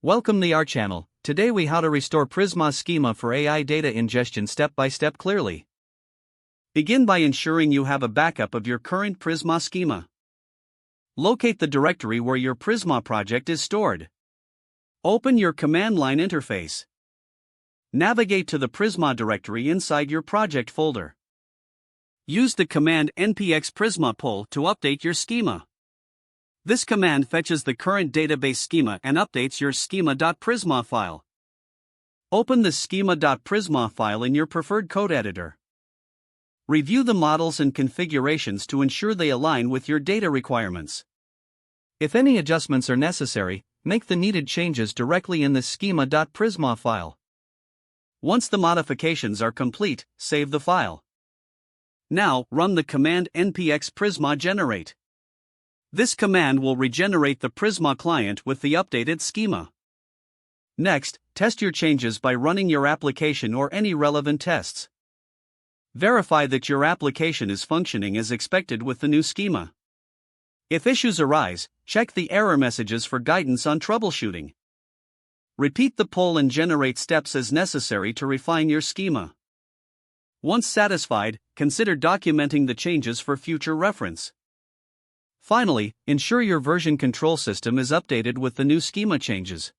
Welcome to our channel. Today we how to restore Prisma schema for AI data ingestion step by step clearly. Begin by ensuring you have a backup of your current Prisma schema. Locate the directory where your Prisma project is stored. Open your command line interface. Navigate to the Prisma directory inside your project folder. Use the command npx prisma pull to update your schema. This command fetches the current database schema and updates your schema.prisma file. Open the schema.prisma file in your preferred code editor. Review the models and configurations to ensure they align with your data requirements. If any adjustments are necessary, make the needed changes directly in the schema.prisma file. Once the modifications are complete, save the file. Now, run the command npx prisma generate. This command will regenerate the Prisma client with the updated schema. Next, test your changes by running your application or any relevant tests. Verify that your application is functioning as expected with the new schema. If issues arise, check the error messages for guidance on troubleshooting. Repeat the pull and generate steps as necessary to refine your schema. Once satisfied, consider documenting the changes for future reference. Finally, ensure your version control system is updated with the new schema changes.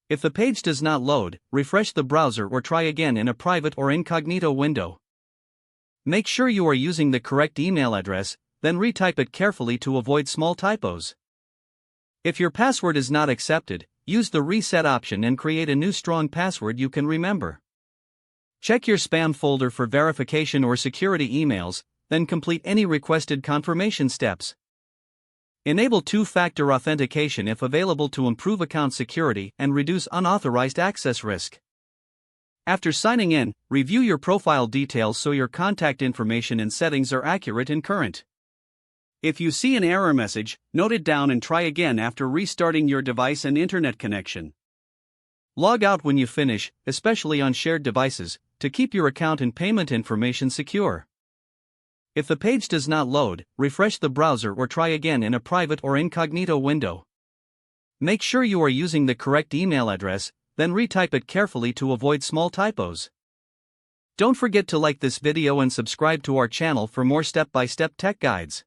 If the page does not load, refresh the browser or try again in a private or incognito window. Make sure you are using the correct email address, then retype it carefully to avoid small typos. If your password is not accepted, use the reset option and create a new strong password you can remember. Check your spam folder for verification or security emails, then complete any requested confirmation steps. Enable two-factor authentication if available to improve account security and reduce unauthorized access risk. After signing in, review your profile details so your contact information and settings are accurate and current. If you see an error message, note it down and try again after restarting your device and internet connection. Log out when you finish, especially on shared devices, to keep your account and payment information secure. If the page does not load, refresh the browser or try again in a private or incognito window. Make sure you are using the correct email address, then retype it carefully to avoid small typos. Don't forget to like this video and subscribe to our channel for more step-by-step tech guides.